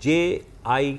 JI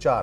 4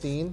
3,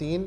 3,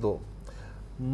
2।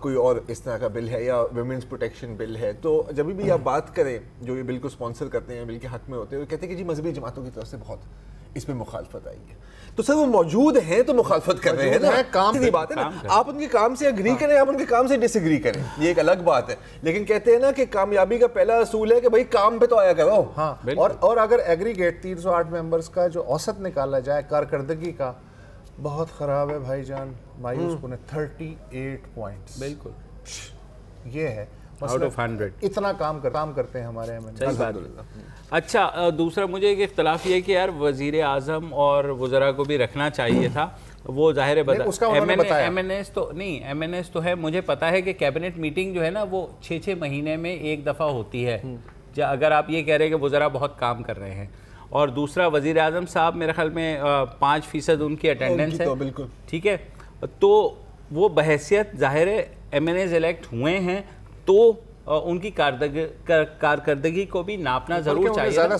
کوئی اور اس طرح کا بل ہے یا ویمنس پروٹیکشن بل ہے, تو جب بھی آپ بات کریں جو یہ بل کو اسپانسر کرتے ہیں, بل کے حق میں ہوتے ہیں, وہ کہتے ہیں کہ جی مذہبی جماعتوں کی طرف سے بہت اس میں مخالفت آئی ہے. تو سر وہ موجود ہیں تو مخالفت کر رہے ہیں نا, کام کی بات ہے نا, آپ ان کے کام سے اگری کریں, آپ ان کے کام سے ڈس ایگری کریں, یہ ایک الگ بات ہے. لیکن کہتے ہیں نا کہ کامیابی کا پہلا اصول ہے کہ بھائی کام پہ تو آیا کرو. ہاں, اور اگر ایگریگیٹ 308 ممبرز کا جو اوسط نکالا جائے کارکردگی کا, بہت خراب ہے بھائی جان, مایوس کن ہے, 38 پوائنٹس. بالکل یہ ہے آؤٹ آف 100 اتنا کام کرتے ہیں ہمارے الحمدللہ. اچھا, دوسرا مجھے ایک اختلاف یہ کہ یار وزیر اعظم اور وزراء کو بھی رکھنا چاہیے تھا. وہ ظاہر ایم این ایس تو نہیں, ایم این ایس تو ہے, مجھے پتا ہے کہ کیبنٹ میٹنگ جو ہے نا وہ 6 مہینے میں ایک دفعہ ہوتی ہے. اگر آپ یہ کہہ رہے ہیں کہ وزراء بہت کام کر رہے ہیں, اور دوسرا وزیر اعظم صاحب میرے خیال میں 5% ان کی اٹینڈنس ہے, ٹھیک ہے, تو وہ بحیثیت ظاہر ایم این ایز الیکٹ ہوئے ہیں, تو ان کی کارکردگی کو بھی ناپنا ضرور چاہیے, زیادہ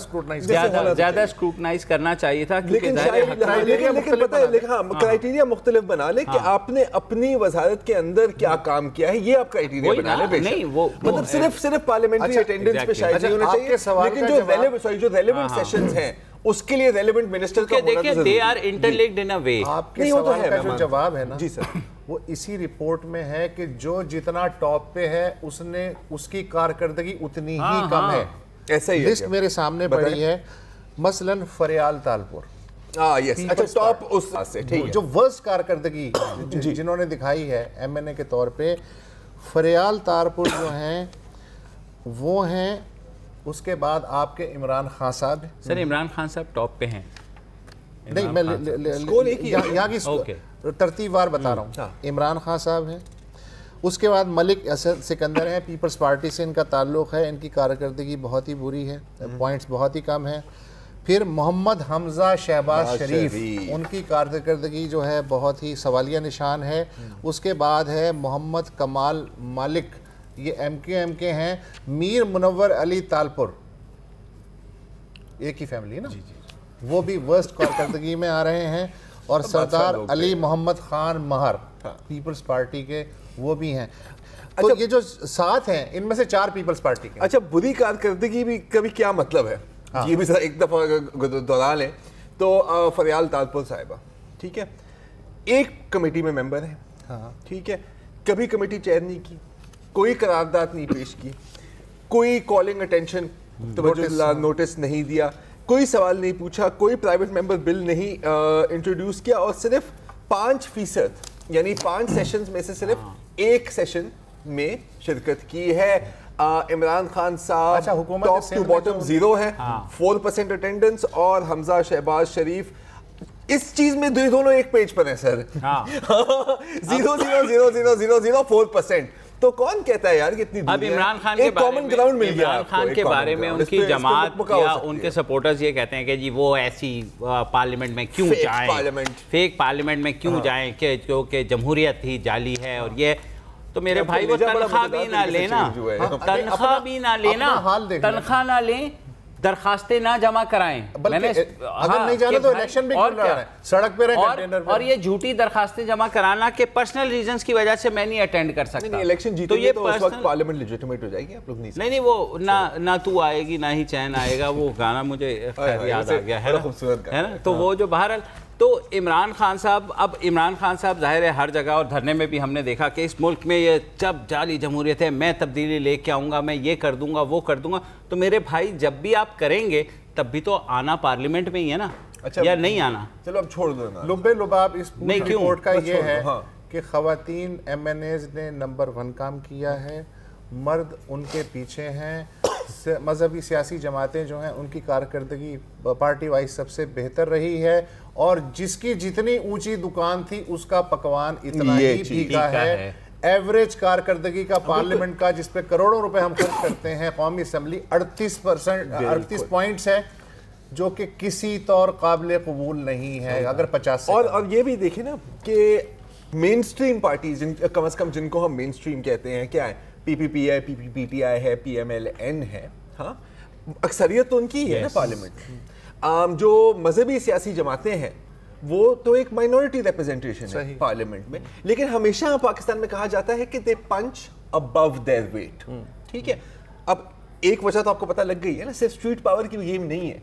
اسکروٹنائز کرنا چاہیے تھا. لیکن کرائیٹیریا مختلف بنا لیں کہ آپ نے اپنی وزارت کے اندر کیا کام کیا ہے, یہ آپ کرائیٹیریا بنا لیں. نہیں مطلب صرف پارلیمنٹری اٹینڈنس پہ شاید نہیں ہونا چاہیے, لیکن جو ریلیونٹ سیشنز ہیں اس کے لیے ریلیونٹ منسٹر کا ہونا ضروری ہے. دے آر انٹرلنکڈ ان اے وے. آپ کے سوال کا جو جواب ہے نا جی سر, وہ اسی رپورٹ میں ہے کہ جو جتنا ٹاپ پہ ہے اس کی کارکردگی اتنی ہی کم ہے. ایسا ہی لسٹ میرے سامنے پڑی ہے, مثلاً فریال تالپور, جو ورسٹ کارکردگی جنہوں نے دکھائی ہے ایم این اے کے طور پہ, فریال تالپور جو ہیں وہ ہیں. اس کے بعد آپ کے عمران خان صاحب. سر عمران خان صاحب ٹاپ پہ ہیں. نہیں, میں یہاں کی ترتیب وار بتا رہا ہوں. عمران خان صاحب ہیں, اس کے بعد ملک اسد سکندر ہیں, پیپلز پارٹی سے ان کا تعلق ہے, ان کی کارکردگی بہت ہی بری ہے, پوائنٹس بہت ہی کم ہیں. پھر محمد حمزہ شہباز شریف, ان کی کارکردگی جو ہے بہت ہی سوالیہ نشان ہے. اس کے بعد ہے محمد کمال مالک, یہ ایم کے ہیں. میر منور علی تالپور, ایک ہی فیملی ہے نا, وہ بھی ورسٹ کارکردگی میں آ رہے ہیں. اور سردار علی محمد خان مہر پیپلز پارٹی کے, وہ بھی ہیں. تو یہ جو 7 ہیں ان میں سے 4 پیپلز پارٹی کے. اچھا, بری کارکردگی بھی کبھی کیا مطلب ہے, یہ بھی ایک دفعہ دہرا لیں تو. فریال تالپور صاحبہ ٹھیک ہے, ایک کمیٹی میں ممبر ہیں, ٹھیک ہے, کبھی کمیٹی چیئر نہیں کی, کوئی قرارداد نہیں پیش کی, کوئی کالنگ اٹینشن توجہ نوٹس نہیں دیا, کوئی سوال نہیں پوچھا, کوئی پرائیویٹ ممبر بل نہیں انٹروڈیوس کیا, اور صرف 5% یعنی 5 سیشنز میں سے صرف ایک سیشن میں شرکت کی ہے. عمران خان صاحب ٹاپ ٹو باٹم 0 ہے, 4% اٹینڈنس, اور حمزہ شہباز شریف اس چیز میں دونوں ایک پیج پر ہیں سر. 0.00004%. تو کون کہتا ہے یار کہ اتنی اب عمران خان کے بارے میں ان کی جماعت یا ان کے سپورٹرز یہ کہتے ہیں کہ جی وہ ایسی پارلیمنٹ میں کیوں جائیں, فیک پارلیمنٹ میں کیوں جائیں, کہ کیونکہ جمہوریت ہی جعلی ہے. اور یہ تو میرے بھائی وہ تنخواہ بھی نہ لینا, تنخواہ نہ لیں, درخواستیں نہ جمع کرائیں. اگر نہیں جانا تو الیکشن بھی کر رہا ہے, سڑک پہ رہیں کنٹینر پہ. اور یہ جھوٹی درخواستیں جمع کرانا کہ پرسنل ریزنز کی وجہ سے میں نہیں اٹینڈ کر سکتا. الیکشن جیتو گے تو اس وقت پارلیمنٹ لیجیٹیمیٹ ہو جائے گی. آپ لوگ نہیں, وہ نہ تو آئے گی نہ ہی چین آئے گا. وہ گانا مجھے یاد آ گیا ہے نا. تو وہ جو بہرحال تو عمران خان صاحب ظاہر ہے ہر جگہ, اور دھرنے میں بھی ہم نے دیکھا کہ اس ملک میں یہ جب جعلی جمہوریت ہے, میں تبدیلی لے کے آؤں گا, میں یہ کر دوں گا, وہ کر دوں گا. تو میرے بھائی جب بھی آپ کریں گے تب بھی تو آنا پارلیمنٹ میں ہی ہے نا, یا نہیں آنا. چلو اب چھوڑ دو نا. لبے لباب اس پوری رپورٹ کا یہ ہے کہ خواتین ایم این ایز نے نمبر 1 کام کیا ہے, مرد ان کے پیچھے ہیں. مذہبی سیاسی جماعتیں جو ہیں ان کی کارکردگی پارٹی وائز سب سے بہتر رہی ہے, اور جس کی جتنی اونچی دکان تھی اس کا پکوان اتنا ہی پھیکا ہے. ایوریج کارکردگی کا پارلیمنٹ کا, جس پہ کروڑوں روپے ہم خرچ کرتے ہیں, قومی اسمبلی 38 پوائنٹس ہے, جو کہ کسی طور قابل قبول نہیں ہے اگر 50 سے. اور یہ بھی دیکھیں نا کہ مین سٹریم پارٹیز, کم از کم جن کو ہم مین سٹریم کہتے ہیں, کیا ہے, پی پی پی ہے, پی پی پی ٹی آئی ہے, پی ایم ایل این ہے, ہاں اکثریت تو ان کی ہے نا پارلیمنٹ. جو مذہبی سیاسی جماعتیں ہیں وہ تو ایک مائنورٹی ریپرزنٹیشن ہے پارلیمنٹ میں، لیکن ہمیشہ پاکستان میں کہا جاتا ہے کہ دے پنچ ابو دیئر ویٹ. ٹھیک ہے، اب ایک وجہ تو آپ کو پتہ لگ گئی ہے نا، صرف اسٹریٹ پاور کی گیم نہیں ہے،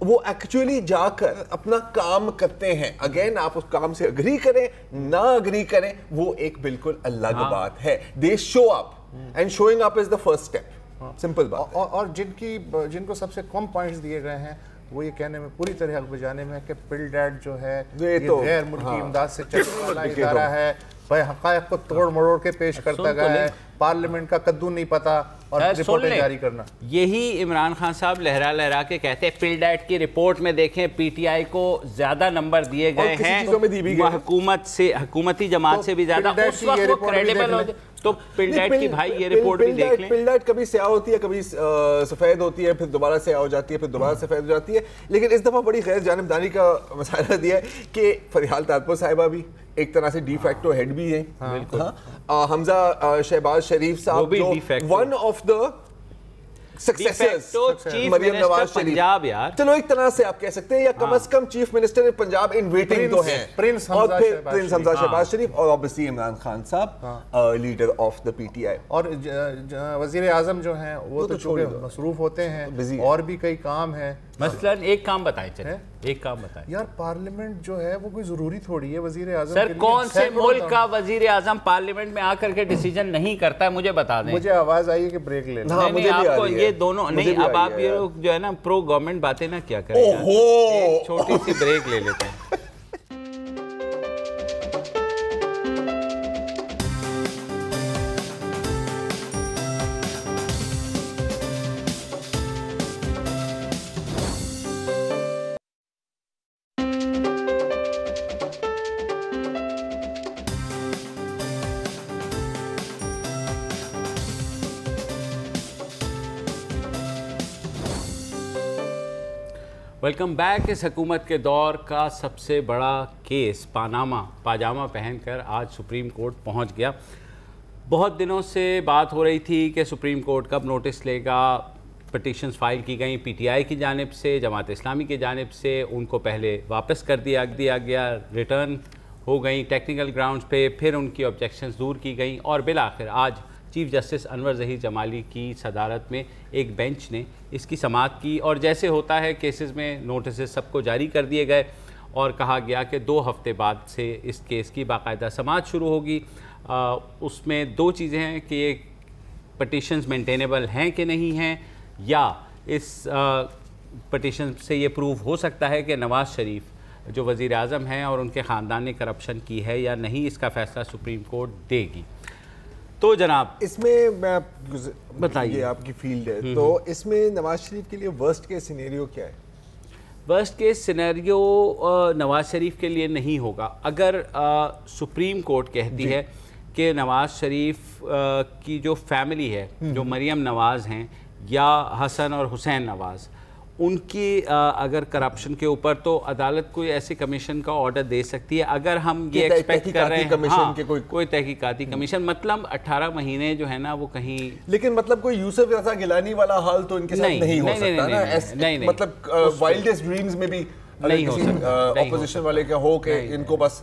وہ ایکچولی جا کر اپنا کام کرتے ہیں. اگین آپ اس کام سے اگری کریں نہ اگری کریں وہ ایک بالکل الگ بات ہے. They show up and showing up is the first step. Simple بات. اور جن کو سب سے کم پوائنٹس دیے گئے ہیں وہ یہ کہنے میں پوری طرح حق بجانے میں کہ پل ڈیٹ جو ہے یہ غیر ملکی امداد سے چلنے والا ادارہ ہے، بھائی حقائق کو توڑ مروڑ کے پیش کرتا گیا ہے، پارلیمنٹ کا قدو نہیں پتا اور رپورٹیں جاری کرنا. یہی عمران خان صاحب لہرا لہرا کے کہتے ہیں پل ڈیٹ کی رپورٹ میں دیکھیں پی ٹی آئی کو زیادہ نمبر دیے گئے ہیں حکومت سے، حکومتی جماعت سے بھی زیادہ، اس وقت وہ کریڈیبل ہو جائے. تو پل ڈیٹ کی بھائی یہ رپورٹ بھی دیکھ لیں. پل ڈیٹ کبھی سیاہ ہوتی ہے، کبھی سفید ہوتی ہے، پھر دوبارہ سیاہ ہو جاتی ہے، پھر دوبارہ سفید ہو جاتی ہے. لیکن اس دفعہ بڑی غیر جانبداری کا مسئلہ دیا ہے کہ فریحال تادپور صاحبہ بھی ایک طرح سے ڈی فیکٹو ہیڈ بھی ہیں. حمزہ شہباز شریف صاحب جو one of the successors Maryam Nawaz Sharif, چلو ایک طرح سے آپ کہہ سکتے ہیں، یا کم از کم chief minister Punjab in waiting تو ہیں، اور پھر پرنس حمزہ شہباز شریف، اور اوبیسلی عمران خان صاحب leader of the P T I. اور وزیر اعظم جو ہیں وہ تو چونکہ مصروف ہوتے ہیں، اور بھی کئی کام ہیں. مثلا ایک کام بتائیں، چلیں ایک کام بتائیں یار، پارلیمنٹ جو ہے وہ کوئی ضروری تھوڑی ہے وزیر اعظم. سر کون سے ملک کا وزیر اعظم پارلیمنٹ میں آ کر کے ڈیسیجن نہیں کرتا ہے؟ مجھے بتا دیں. مجھے آواز آئی ہے کہ بریک لے لیں. نہیں آپ کو یہ دونوں نہیں، اب آپ یہ جو ہے نا پرو گورنمنٹ باتیں نہ کیا کریں، ایک چھوٹی سی بریک لے لیتے ہیں. Welcome back. اس حکومت کے دور کا سب سے بڑا کیس پاجامہ پہن کر آج سپریم کورٹ پہنچ گیا. بہت دنوں سے بات ہو رہی تھی کہ سپریم کورٹ کب نوٹس لے گا. پٹیشنز فائل کی گئیں پی ٹی آئی کی جانب سے، جماعت اسلامی کی جانب سے، ان کو پہلے واپس کر دیا گیا، ریٹرن ہو گئیں ٹیکنیکل گراؤنڈز پہ، پھر ان کی آبجیکشنز دور کی گئیں، اور بالآخر آج چیف جسٹس انور ظہیر جمالی کی صدارت میں ایک بینچ نے اس کی سماعت کی. اور جیسے ہوتا ہے کیسز میں نوٹسز سب کو جاری کر دیے گئے اور کہا گیا کہ 2 ہفتے بعد سے اس کیس کی باقاعدہ سماعت شروع ہوگی. اس میں 2 چیزیں ہیں کہ یہ پٹیشنز مینٹینیبل ہیں کہ نہیں ہیں، یا اس پٹیشن سے یہ پروو ہو سکتا ہے کہ نواز شریف جو وزیر اعظم ہیں اور ان کے خاندان نے کرپشن کی ہے یا نہیں. اس کا فیصلہ سپریم کورٹ دے گی. تو جناب اس میں میں بتائیے، آپ کی فیلڈ ہے، تو اس میں نواز شریف کے لیے ورسٹ کیس سینیریو کیا ہے؟ Worst case scenario Nawaz Sharif کے لیے نہیں ہوگا. اگر سپریم کورٹ کہتی ہے کہ نواز شریف کی جو فیملی ہے، جو مریم نواز ہیں یا حسن اور حسین نواز، ان کی اگر کرپشن کے اوپر، تو عدالت کوئی ایسے کمیشن کا آرڈر دے سکتی ہے. اگر ہم یہ ایکسپیکٹ کر رہے ہیں کوئی تحقیقاتی کمیشن، مطلب 18 مہینے جو ہے نا وہ کہیں، لیکن مطلب کوئی یوسف رضا گیلانی والا حال تو ان کے ساتھ نہیں ہو سکتا نا. مطلب وائلڈسٹ ڈریمز میں بھی نہیں ہو سکتا اپوزیشن والے کا ہو کہ ان کو بس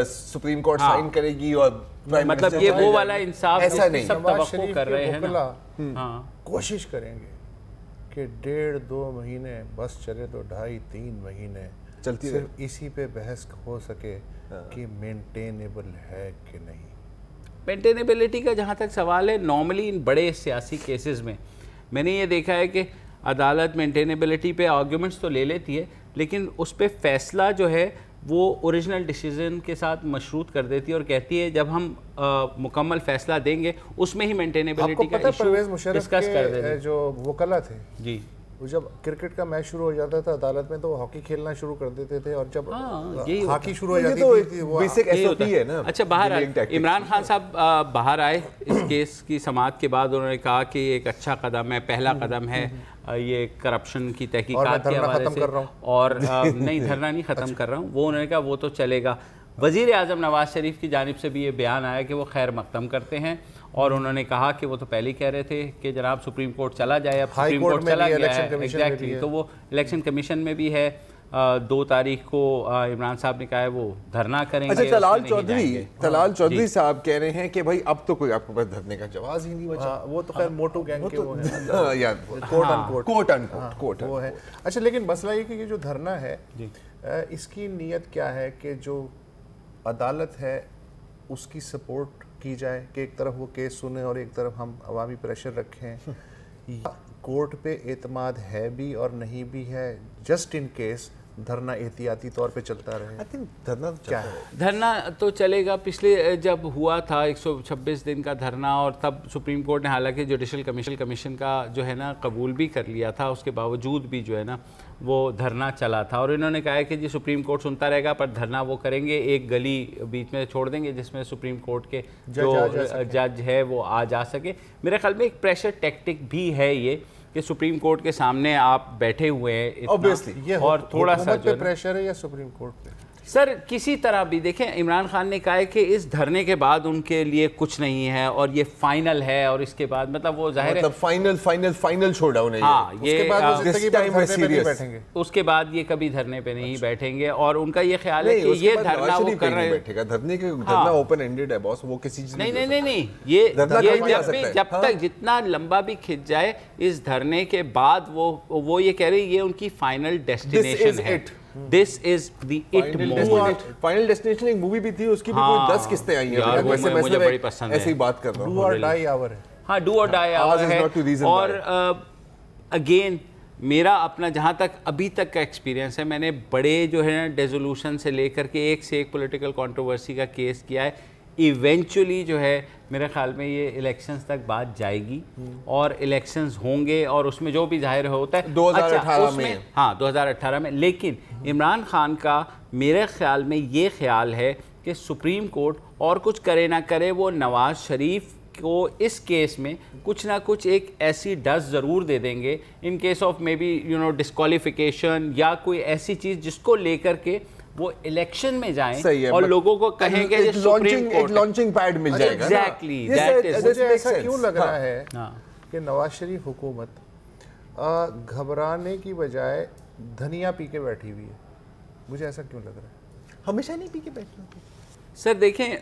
سپریم کورٹ سائن کرے گی، اور مطلب یہ وہ والا انصاف ایسا نہیں. سب توقع کر رہے ہیں نا، کوشش کریں گے کہ 1.5-2 مہینے بس چلے تو 2.5-3 مہینے چلتی، صرف اسی پہ بحث ہو سکے کہ مینٹینیبل ہے کہ نہیں. مینٹینیبلٹی کا جہاں تک سوال ہے، نارملی ان بڑے سیاسی کیسز میں نے یہ دیکھا ہے کہ عدالت مینٹینیبلٹی پہ آرگیومنٹس تو لے لیتی ہے، لیکن اس پہ فیصلہ جو ہے وہ اوریجنل ڈیسیژن کے ساتھ مشروط کر دیتی ہے اور کہتی ہے جب ہم مکمل فیصلہ دیں گے اس میں ہی مینٹینیبلٹی کا ایشو ڈسکس کر دیں گے. جو وکلا تھے جی، وہ جب کرکٹ کا میچ شروع ہو جاتا تھا عدالت میں تو وہ ہاکی کھیلنا شروع کر دیتے تھے، اور جب ہاکی شروع ہو جاتی تھی وہ بیسک ایس او پی ہے نا. اچھا، باہر عمران خان صاحب باہر آئے اس کیس کی سماعت کے بعد، انہوں نے کہا کہ یہ ایک اچھا قدم ہے، پہلا قدم ہے یہ کرپشن کی تحقیقات کے حوالے سے، اور نہیں دھرنا نہیں ختم کر رہا ہوں، وہ انہوں نے کہا وہ تو چلے گا. وزیر اعظم نواز شریف کی جانب سے بھی یہ بیان آیا کہ وہ خیر مقدم کرتے ہیں، اور انہوں نے کہا کہ وہ تو پہلے ہی کہہ رہے تھے کہ جناب سپریم کورٹ چلا جائے، اب سپریم کورٹ چلا گیا ہے ایگزیکٹلی، تو وہ الیکشن کمیشن میں بھی ہے، 2 تاریخ کو عمران صاحب نے کہا ہے وہ دھرنا کریں گے. اچھا طلال چودھری صاحب کہہ رہے ہیں کہ بھائی اب تو کوئی آپ کے پاس دھرنے کا جواز ہی نہیں بچا. وہ تو خیر موٹو گینگ کے وہ ہے. اچھا لیکن مسئلہ یہ کہ یہ جو دھرنا ہے اس کی نیت کیا ہے کہ جو عدالت ہے اس کی سپورٹ کی جائے کہ ایک طرف وہ کیس سنیں اور ایک طرف ہم عوامی پریشر رکھیں, یا کورٹ پہ اعتماد ہے بھی اور نہیں بھی ہے, جسٹ ان کیس دھرنا احتیاطی طور پہ چلتا رہے؟ دھرنا کیا ہے؟ دھرنا تو چلے گا. پچھلے جب ہوا تھا 126 دن کا دھرنا, اور تب سپریم کورٹ نے حالانکہ جوڈیشل کمیشن کا جو ہے نا قبول بھی کر لیا تھا, اس کے باوجود بھی جو ہے نا وہ دھرنا چلا تھا, اور انہوں نے کہا ہے کہ جی سپریم کورٹ سنتا رہے گا پر دھرنا وہ کریں گے, ایک گلی بیچ میں چھوڑ دیں گے جس میں سپریم کورٹ کے جو جج ہے وہ آ جا سکے. میرے خیال میں ایک پریشر ٹیکٹک بھی ہے یہ کہ سپریم کورٹ کے سامنے آپ بیٹھے ہوئے ہیں اور تھوڑا سا جو پریشر ہے یا سپریم کورٹ پہ سر کسی طرح بھی دیکھیں, عمران خان نے کہا ہے کہ اس دھرنے کے بعد ان کے لیے کچھ نہیں ہے اور یہ فائنل ہے, اور اس کے بعد مطلب وہ ظاہر ہے فائنل چھوڑ ڈاؤن ہے. ہاں بیٹھیں گے, اس کے بعد یہ کبھی دھرنے پہ نہیں بیٹھیں گے, اور ان کا یہ خیال ہے کہ یہ دھرنا وہ کر رہے ہیں. دھرنے کے دھرنا اوپن اینڈڈ ہے باس, وہ کسی چیز نہیں, یہ جب تک جتنا لمبا بھی کھنچ جائے اس دھرنے کے بعد وہ یہ کہہ رہے ہیں یہ ان کی فائنل ڈیسٹینیشن ہے. This is the it moment. Final destination ایک مووی بھی تھی, اس کی بھی کوئی 10 قسطیں آئی ہیں. مجھے بڑی پسند ہے, ایسی بات کر رہا ہوں. ڈو اور ڈائی آور ہے. ہاں ڈو اور ڈائی آور ہے. اور اگین میرا اپنا جہاں تک ابھی تک کا ایکسپیرینس ہے, میں نے بڑے جو ہے نا ڈیزولوشن سے لے کر کے ایک سے ایک پولیٹیکل کنٹروورسی کا کیس کیا ہے. ایونچولی جو ہے میرے خیال میں یہ الیکشنز تک بات جائے گی اور الیکشنز ہوں گے, اور اس میں جو بھی ظاہر ہوتا ہے 2018 میں, ہاں 2018 میں. لیکن عمران خان کا میرے خیال میں یہ خیال ہے کہ سپریم کورٹ اور کچھ کرے نہ کرے وہ نواز شریف کو اس کیس میں کچھ نہ کچھ ایک ایسی ڈز ضرور دے دیں گے in case of maybe disqualification یا کوئی ایسی چیز جس کو لے کر کے وہ الیکشن میں جائیں اور لوگوں کو کہیں گے ایک لانچنگ پیڈ مل جائے گا. ایگزیکٹلی مجھے ایسا کیوں لگ رہا ہے کہ نواز شریف حکومت گھبرانے کی بجائے دھنیا پی کے بیٹھی ہوئی ہے؟ مجھے ایسا کیوں لگ رہا ہے؟ ہمیشہ نہیں پی کے بیٹھنا. سر دیکھیں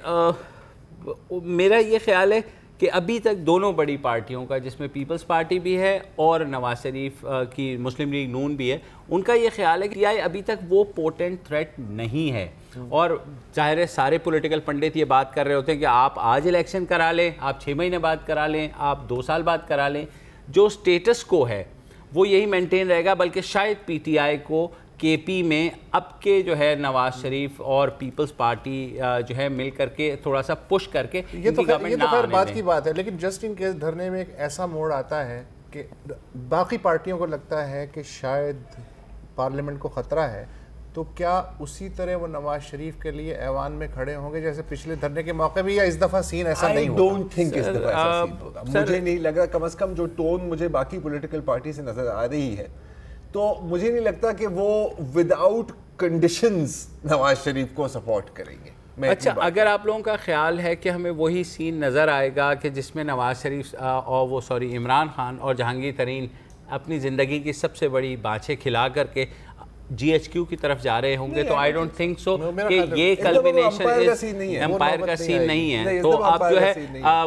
میرا یہ خیال ہے کہ ابھی تک دونوں بڑی پارٹیوں کا, جس میں پیپلز پارٹی بھی ہے اور نواز شریف کی مسلم لیگ نون بھی ہے, ان کا یہ خیال ہے کہ ابھی تک وہ پوٹنٹ تھریٹ نہیں ہے. اور ظاہر ہے سارے پولیٹیکل پنڈت یہ بات کر رہے ہوتے ہیں کہ آپ آج الیکشن کرا لیں, آپ 6 مہینے بعد کرا لیں, آپ 2 سال بعد کرا لیں, جو سٹیٹس کو ہے وہ یہی مینٹین رہے گا. بلکہ شاید پی ٹی آئی کو کے پی میں اب کے جو ہے نواز شریف اور پیپلز پارٹی جو ہے مل کر کے تھوڑا سا پش کر کے یہ تو خیر بات کی بات ہے. لیکن جسٹ ان کیس دھرنے میں ایک ایسا موڑ آتا ہے کہ باقی پارٹیوں کو لگتا ہے کہ شاید پارلیمنٹ کو خطرہ ہے, تو کیا اسی طرح وہ نواز شریف کے لیے ایوان میں کھڑے ہوں گے جیسے پچھلے دھرنے کے موقع بھی, یا اس دفعہ سین ایسا نہیں ہوگا؟ I don't think اس دفعہ ایسا سین ہوگا. مجھے نہیں لگ رہا, کم از کم جو ٹون مجھے باقی پولیٹیکل پارٹی سے نظر آ رہی ہے, تو مجھے نہیں لگتا کہ وہ وداؤٹ کنڈیشنز نواز شریف کو سپورٹ کریں گے. اچھا اگر آپ لوگوں کا خیال ہے کہ ہمیں وہی سین نظر آئے گا کہ جس میں نواز شریف اور عمران خان اور جہانگیر ترین اپنی زندگی کی سب سے بڑی بانچیں کھلا کر کے جی ایچ کیو کی طرف جا رہے ہوں گے, تو آئی ڈونٹ تھنک سو کہ یہ کلمینیشن امپائر کا سین نہیں ہے. تو آپ جو ہے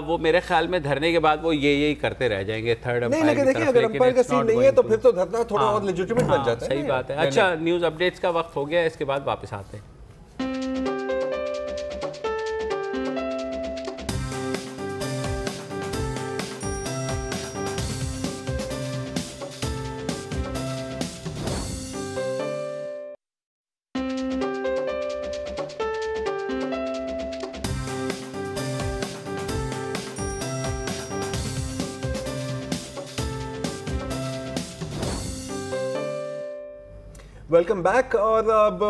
وہ میرے خیال میں دھرنے کے بعد وہ یہی کرتے رہ جائیں گے تھرڈ امپائر کی طرف. اگر امپائر کا سین نہیں ہے تو پھر تو دھرنا تھوڑا اور لیجیٹیمیٹ بن جاتا ہے. صحیح بات ہے. اچھا نیوز اپڈیٹس کا وقت ہو گیا, اس کے بعد واپس آتے ہیں. Welcome back. اور اب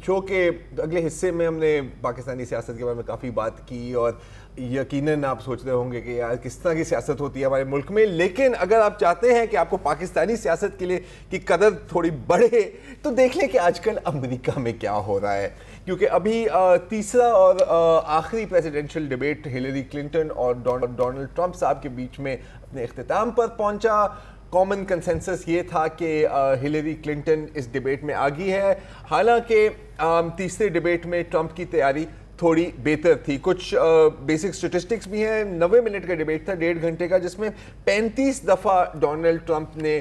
شو کے اگلے حصے میں ہم نے پاکستانی سیاست کے بارے میں کافی بات کی, اور یقیناً آپ سوچ رہے ہوں گے کہ یار کس طرح کی سیاست ہوتی ہے ہمارے ملک میں. لیکن اگر آپ چاہتے ہیں کہ آپ کو پاکستانی سیاست کے لیے کی قدر تھوڑی بڑھے تو دیکھ لیں کہ آج کل امریکہ میں کیا ہو رہا ہے. کیونکہ ابھی تیسرا اور آخری پریزیڈنشل ڈیبیٹ ہلیری کلنٹن اور ڈونلڈ ٹرمپ صاحب کے بیچ میں اپنے اختتام پر پہنچا. کامن کنسنسس یہ تھا کہ ہلیری کلنٹن اس ڈیبیٹ میں آگئی ہے. حالانکہ تیسرے ڈیبیٹ میں ٹرمپ کی تیاری تھوڑی بہتر تھی. کچھ بیسک سٹیٹسٹکس بھی ہیں. 90 منٹ کا ڈیبیٹ تھا, 1.5 گھنٹے کا, جس میں 35 دفعہ ڈونلڈ ٹرمپ نے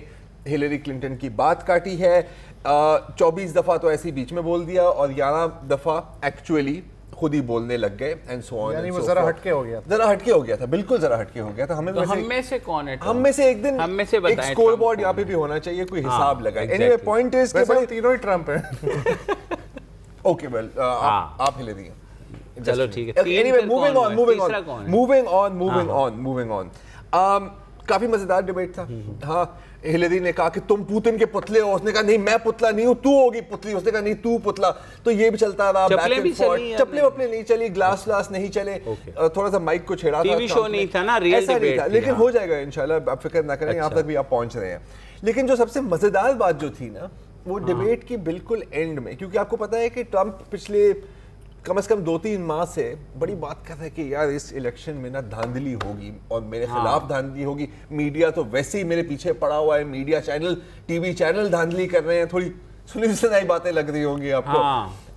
ہلیری کلنٹن کی بات کاٹی ہے. 24 دفعہ تو ایسی بیچ میں بول دیا اور 11 دفعہ ایکچولی خود ہی بولنے لگ گئے اینڈ سو آن. یعنی وہ ذرا ہٹ کے ہو گیا تھا. ذرا ہٹ کے ہو گیا تھا, بالکل ذرا ہٹ کے ہو گیا تھا. ہم میں سے کون ہے؟ ہم میں سے ایک دن ایک اسکور بورڈ یہاں پہ بھی ہونا چاہیے, کوئی حساب لگائے. اینی وے پوائنٹ از کہ بھائی تینوں ہی ٹرمپ ہیں. اوکے ویل آپ ہلے دیے. چلو ٹھیک ہے. Any way moving on. کافی مزیدار ڈیبیٹ تھا. ہاں, ہلیری نے کہا کہ تم پوتن کے پتلے ہو, اس نے کہا نہیں میں پتلا نہیں ہوں, تو ہوگی پتلی, اس نے کہا نہیں تو پتلا. تو یہ بھی چلتا رہا, چپلے وپلے نہیں چلی, گلاس نہیں چلے, تھوڑا سا مائک کو چھیڑا تھا, ٹی وی شو نہیں تھا نا, ریئل ڈیبیٹ تھا. لیکن ہو جائے گا انشاءاللہ, آپ فکر نہ کریں, یہاں تک بھی آپ پہنچ رہے ہیں. لیکن جو سب سے مزیدار بات جو تھی نا, وہ ڈیبیٹ کی بالکل اینڈ میں, کیونکہ آپ کو پتا ہے کہ ٹرمپ پچھلے کم از کم 2-3 ماہ سے بڑی بات کر رہا ہے کہ یار اس الیکشن میں نا دھاندلی ہوگی اور میرے خلاف دھاندلی ہوگی. میڈیا تو ویسے ہی میرے پیچھے پڑا ہوا ہے, media channel, T V channel دھاندلی کر رہے ہیں. تھوڑی سنی سنائی باتیں لگ رہی ہوں گی آپ کو.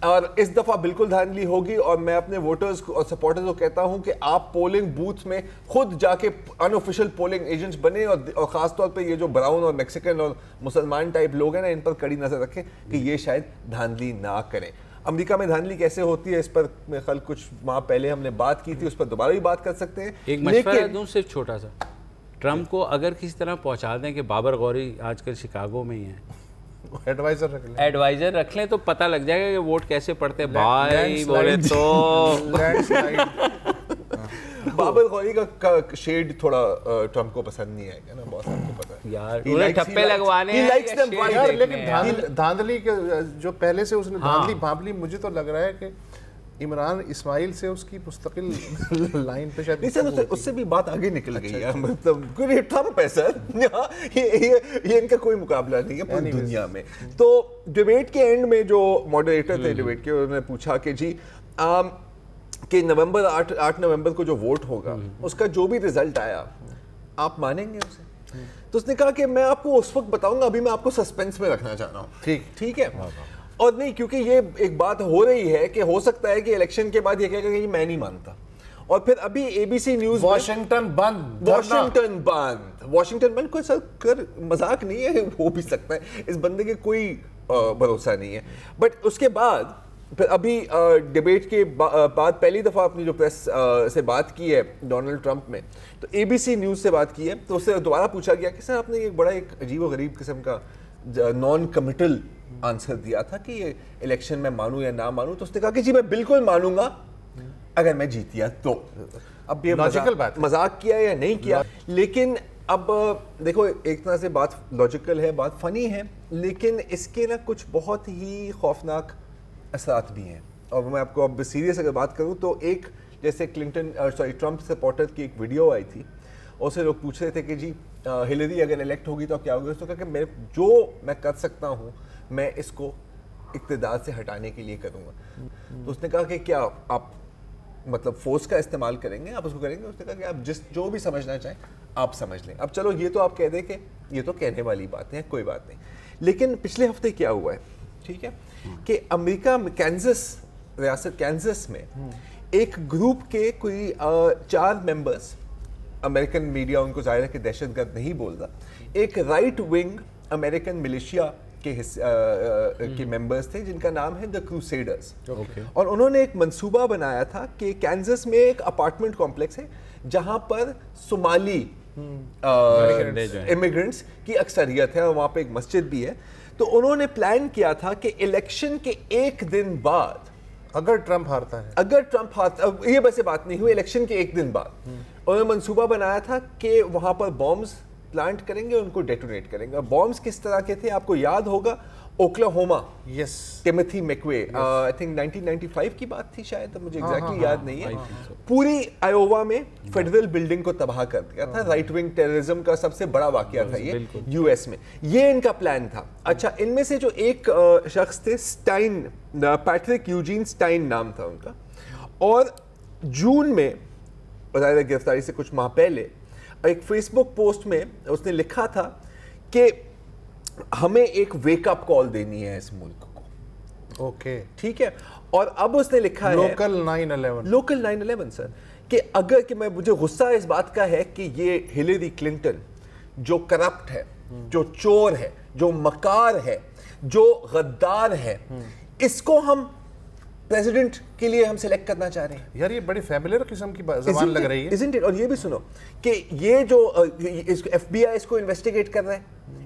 اور اس دفعہ بالکل دھاندلی ہوگی. اور میں اپنے ووٹرز اور سپورٹرز کو کہتا ہوں کہ آپ پولنگ بوتھ میں خود جا کے ان آفیشیل پولنگ ایجنٹس بنے, اور خاص طور پہ یہ جو براؤن اور میکسیکن اور مسلمان ٹائپ لوگ ہیں نا, ان پر کڑی نظر رکھیں کہ یہ شاید دھاندلی نہ کریں. امریکہ میں دھاندلی کیسے ہوتی ہے اس پر میرے خیال کچھ ماہ پہلے ہم نے بات کی تھی, اس پر دوبارہ بھی بات کر سکتے ہیں. ایک مشورہ دوں صرف چھوٹا سا, ٹرمپ کو اگر کسی طرح پہنچا دیں کہ بابر غوری آج کل شکاگو میں ہی ہیں, ایڈوائزر رکھ لیں تو پتہ لگ جائے گا کہ ووٹ کیسے پڑتے ہیں. بھائی بولے تو بابر غوری کا شیڈ تھوڑا ٹرمپ کو پسند نہیں آئے گا نا, بہت آپ کو پتا ہے یار, انہیں ٹھپے لگوانے ہیں. لیکن دھاندلی کے جو پہلے سے اس نے دھاندلی بھانپ لی, مجھے تو لگ رہا ہے کہ عمران اسماعیل سے اس کی مستقل لائن پہ شاید اس سے بھی بات آگے نکل گئی ہے. مطلب ٹرمپ ہے سر, یہ ان کا کوئی مقابلہ نہیں ہے پوری دنیا میں. تو ڈیبیٹ کے اینڈ میں جو ماڈریٹر تھے ڈیبیٹ کے, انہوں نے پوچھا کہ جی کہ 8 نومبر کو جو ووٹ ہوگا اس کا جو بھی رزلٹ آیا آپ مانیں گے اسے؟ تو اس نے کہا کہ میں آپ کو اس وقت بتاؤں گا, ابھی میں آپ کو سسپینس میں رکھنا چاہ رہا ہوں. ٹھیک ہے. اور نہیں, کیونکہ یہ ایک بات ہو رہی ہے کہ ہو سکتا ہے کہ الیکشن کے بعد یہ کہے گا کہ میں نہیں مانتا. اور پھر ابھی اے بی سی نیوز واشنگٹن بند کوئی سر کر مذاق نہیں ہے, ہو بھی سکتا ہے, اس بندے کے کوئی بھروسہ نہیں ہے. بٹ اس کے بعد پھر ابھی ڈیبیٹ کے بعد پہلی دفعہ اپنی جو پریس سے بات کی ہے ڈونلڈ ٹرمپ میں, تو اے بی سی نیوز سے بات کی ہے. تو اس سے دوبارہ پوچھا گیا کہ سر آپ نے ایک بڑا ایک عجیب و غریب قسم کا نان کمیٹل آنسر دیا تھا کہ یہ الیکشن میں مانوں یا نہ مانوں. تو اس نے کہا کہ جی میں بالکل مانوں گا اگر میں جیتیا تو. اب یہ مذاق کیا یا نہیں کیا, لیکن اب دیکھو ایک طرح سے بات لاجیکل ہے, بات فنی ہے, لیکن اس کے نا کچھ بہت ہی خوفناک اثرات بھی ہیں. اور میں آپ کو اب سیریس اگر بات کروں تو ایک جیسے ٹرمپ سپورٹر کی ایک ویڈیو آئی تھی, اس سے لوگ پوچھ رہے تھے کہ جی ہلیری اگر الیکٹ ہوگی تو کیا ہوگا. اس نے کہا کہ جو میں کر سکتا ہوں میں اس کو اقتدار سے ہٹانے کے لیے کروں گا. تو اس نے کہا کہ کیا آپ مطلب فورس کا استعمال کریں گے, آپ اس کو کریں گے؟ اس نے کہا کہ آپ جو بھی سمجھنا چاہیں آپ سمجھ لیں. اب چلو یہ تو آپ کہہ دیں کہ یہ تو کہنے والی بات ہے, کوئی بات نہیں. لیکن پچھلے ہفتے کیا ہوا ہے, ٹھیک ہے, کہ امریکہ میں ریاست کینزس میں ایک گروپ کے کوئی 4 ممبرز, امریکن میڈیا ان کو ظاہر ہے کہ دہشت گرد نہیں بول رہا, ایک رائٹ ونگ امریکن ملیشیا کے ممبرز تھے جن کا نام ہے دا کروسیڈرز. اور انہوں نے ایک منصوبہ بنایا تھا کہ کینزس میں ایک اپارٹمنٹ کمپلیکس ہے جہاں پر صومالی امیگرنٹس کی اکثریت ہے, اور وہاں پہ ایک مسجد بھی ہے. تو انہوں نے پلان کیا تھا کہ الیکشن کے 1 دن بعد اگر ٹرمپ ہارتا ہے, یہ ویسے بات نہیں ہوئی, الیکشن کے 1 دن بعد انہوں نے منصوبہ بنایا تھا کہ وہاں پر بامز پلانٹ کریں گے, ان کو ڈیٹونیٹ کریں گے. بامز کس طرح کے تھے آپ کو یاد ہوگا, اوکلاہوما, یس, ٹیمتھی میکوے, آئی تھنک 1995 کی بات تھی شاید, مجھے ایگزیکٹلی یاد نہیں ہے. پوری آئیووا میں فیڈرل بلڈنگ کو تباہ کر دیا تھا. رائٹ ونگ ٹیررزم کا سب سے بڑا واقعہ تھا یہ یو ایس میں. یہ ان کا پلان تھا. اچھا, ان میں سے جو ایک شخص تھے اسٹائن, پیٹرک یوجین اسٹائن نام تھا ان کا, اور جون میں ظاہر گرفتاری سے کچھ ماہ پہلے ایک فیس بک پوسٹ میں اس نے لکھا تھا کہ ہمیں ایک ویک اپ کال دینی ہے اس ملک کو. اوکے ٹھیک ہے. اور اب اس نے لکھا ہے لوکل 9/11 سر, کہ اگر کہ مجھے غصہ اس بات کا ہے کہ یہ ہلیری کلنٹن جو کرپٹ ہے, جو چور ہے, جو مکار ہے, جو غدار ہے, اس کو ہم پریزیڈنٹ کے لیے ہم سلیکٹ کرنا چاہ رہے ہیں. یار یہ بڑی فیملیئر قسم کی زبان لگ رہی ہے. Isn't it? اور یہ بھی سنو کہ یہ جو ایف بی آئی اس کو انویسٹیگیٹ کر رہا ہے,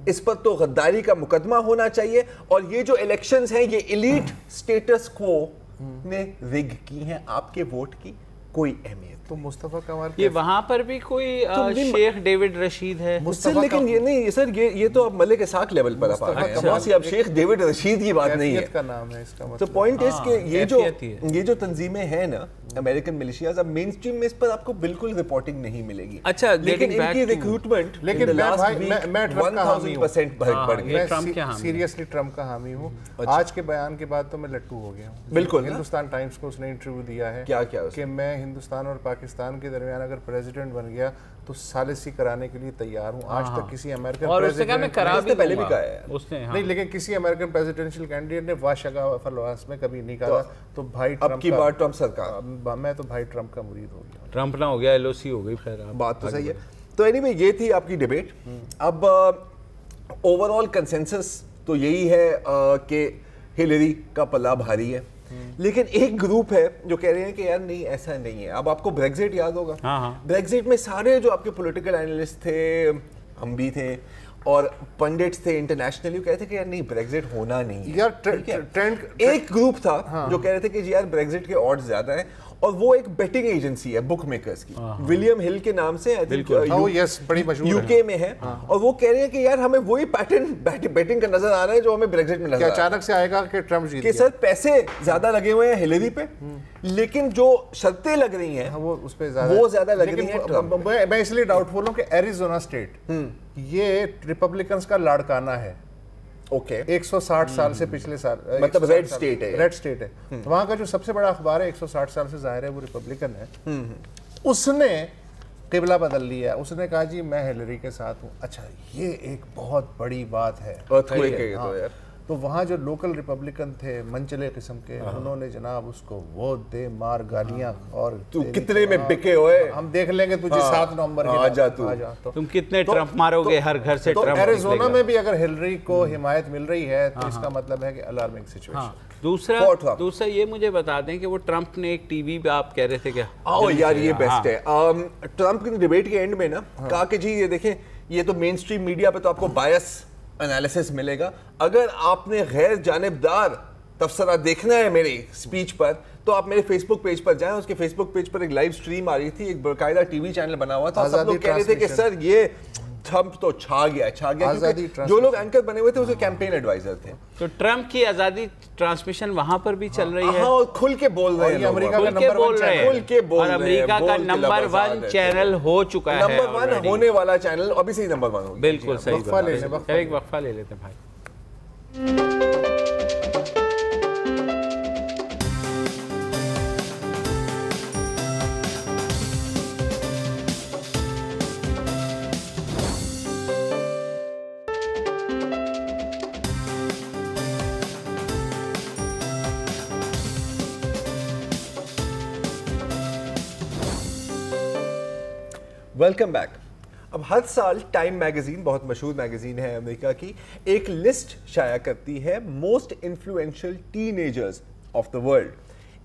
اس پر تو غداری کا مقدمہ ہونا چاہیے. اور یہ جو الیکشنز ہیں یہ ایلیٹ سٹیٹس کو نے رگ کی ہیں, آپ کے ووٹ کی کوئی اہمیت. تو مصطفیٰ کمال یہ وہاں پر بھی کوئی شیخ ڈیوڈ رشید ہے, لیکن یہ نہیں سر, یہ تو اب ملک اسحاق لیول پر اب شیخ ڈیوڈ رشید کی بات نہیں ہے. کا نام ہے اس کا تو پوائنٹ اس کہ یہ جو تنظیمیں ہیں نا امریکن ملیشیاز, اب مین اسٹریم میں اس پر آپ کو بالکل رپورٹنگ نہیں ملے گی. اچھا لیکن ان کی ریکروٹمنٹ لیکن میں 1000% بڑھ گئی. سیریسلی ٹرمپ کا حامی ہوں. آج کے بیان کے بعد تو میں لٹو ہو گیا ہوں. بالکل. ہندوستان ٹائمز کو اس نے انٹرویو دیا ہے کہ میں ہندوستان اور پاکستان کے درمیان اگر پریزیڈنٹ بن گیا تو ثالثی کرانے کے لیے تیار ہوں. آج تک کسی امریکن پہلے بھی کہا ہے نہیں, لیکن کسی امریکن پریزیڈنشیل کینڈیڈیٹ نے واشگا فلواس میں کبھی نہیں کہا. تو بھائی اب کی بار ٹرمپ سرکار, میں تو بھائی ٹرمپ کا مرید ہو گیا. ٹرمپ نہ ہو گیا ایل او سی ہو گئی. خیر بات تو صحیح ہے. تو اینی وے یہ تھی آپ کی ڈیبیٹ. اب اوور آل کنسنسس تو یہی ہے کہ ہلیری کا پلہ بھاری ہے, لیکن ایک گروپ ہے جو کہہ رہے ہیں کہ یار نہیں ایسا نہیں ہے. اب آپ کو بریگزٹ یاد ہوگا, بریگزٹ میں سارے جو آپ کے پولیٹیکل اینالسٹ تھے, ہم بھی تھے, اور پنڈٹس تھے انٹرنیشنلی, وہ کہتے تھے کہ یار نہیں بریگزٹ ہونا نہیں ہے. ایک گروپ تھا جو کہہ رہے تھے کہ یار بریگزٹ کے آڈز زیادہ ہیں, اور وہ ایک بیٹنگ ایجنسی ہے بک میکرز کی, ولیم ہل کے نام سے یو کے میں ہے, اور وہ کہہ رہے ہیں کہ یار ہمیں وہی پیٹرن بیٹنگ کا نظر آ رہا ہے جو ہمیں بریگزٹ میں نظر اچانک سے آئے گا کہ ٹرمپ جیت گیا. کہ سر پیسے زیادہ لگے ہوئے ہیں ہلیری پہ, لیکن جو شرطیں لگ رہی ہیں وہ اس پہ زیادہ لگ رہی ہیں. میں اس لیے ڈاؤٹ فل ہوں کہ ایریزونا اسٹیٹ یہ ریپبلکنز کا لاڑکانہ ہے. اوکے 160 سال سے پچھلے سال مطلب ریڈ اسٹیٹ ہے. وہاں کا جو سب سے بڑا اخبار ہے 160 سال سے ظاہر ہے وہ ریپبلکن ہے. اس نے قبلہ بدل لیا, اس نے کہا جی میں ہلیری کے ساتھ ہوں. اچھا یہ ایک بہت بڑی بات ہے. تو وہاں جو لوکل ریپبلکن تھے منچلے قسم کے, انہوں نے جناب اس کو وہ دے مار گالیاں, اور تو کتنے میں بکے ہوئے ہم دیکھ لیں گے تجھے 7 نومبر آ جا تم کتنے ٹرمپ مارو گے, ہر گھر سے ٹرمپ. ایریزونا میں بھی اگر ہلری کو حمایت مل رہی ہے تو اس کا مطلب ہے کہ الارمنگ سچویشن. دوسرا یہ مجھے بتا دیں کہ وہ ٹرمپ نے ایک ٹی وی پہ آپ کہہ رہے تھے کیا یار یہ بیسٹ ہے. ٹرمپ کی ڈیبیٹ کے اینڈ میں نا کہا کہ جی یہ دیکھیں یہ تو مین اسٹریم میڈیا پہ تو آپ کو بائس انالیسس ملے گا, اگر آپ نے غیر جانبدار تبصرہ دیکھنا ہے میری سپیچ پر تو آپ میرے فیس بک پیج پر جائیں. اس کے فیس بک پیج پر ایک لائیو سٹریم آ رہی تھی, ایک باقاعدہ ٹی وی چینل بنا ہوا تھا. سب لوگ کہہ رہے تھے کہ سر یہ ٹرمپ تو چھا گیا. جو لوگ اینکر بنے ہوئے تھے وہ کیمپین ایڈوائزر تھے. تو ٹرمپ کی آزادی ٹرانسمیشن وہاں پر بھی چل رہی ہے, اور کھل کے بول رہے ہیں, اور امریکہ کا نمبر 1 چینل ہو چکا ہے, نمبر 1 ہونے والا چینل ابھی سے نمبر 1 ہو. بالکل صحیح. ایک وقفہ لے لیتے بھائی. Welcome back. اب ہر سال ٹائم میگزین, بہت مشہور میگزین ہے امریکہ کی, ایک لسٹ شائع کرتی ہے most influential teenagers of the world.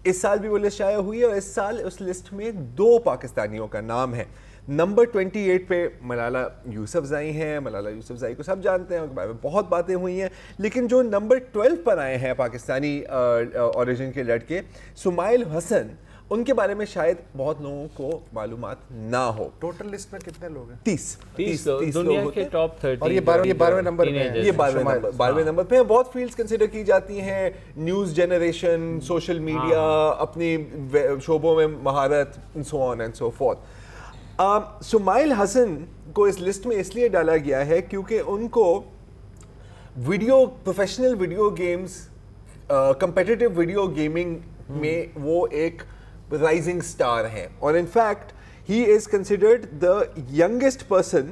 اس سال بھی وہ لسٹ شائع ہوئی ہے, اور اس سال اس لسٹ میں 2 پاکستانیوں کا نام ہے. نمبر 28 پہ ملالہ یوسفزائی ہیں. ملالہ یوسفزائی کو سب جانتے ہیں, ان کے بارے میں بہت باتیں ہوئی ہیں. لیکن جو نمبر 12 پر آئے ہیں پاکستانی اوریجن کے لڑکے, سمائل حسن, ان کے بارے میں شاید بہت لوگوں کو معلومات نہ ہو. ٹوٹل لسٹ میں کتنے لوگ ہیں؟ 30 دنیا کے ٹاپ 30. اور یہ 12ویں نمبر پہ ہیں. یہ 12ویں نمبر پہ ہیں. بہت فیلڈز کنسیڈر کی جاتی ہیں, نیوز جنریشن, سوشل میڈیا, اپنی شعبوں میں مہارت, so on and so forth. Sumail Hassan کو اس لسٹ میں اس لیے ڈالا گیا ہے کیونکہ ان کو professional video games, competitive video gaming میں وہ ایک رائزنگ سٹار ہیں. اور in fact he is considered the youngest person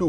2।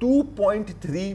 $2.3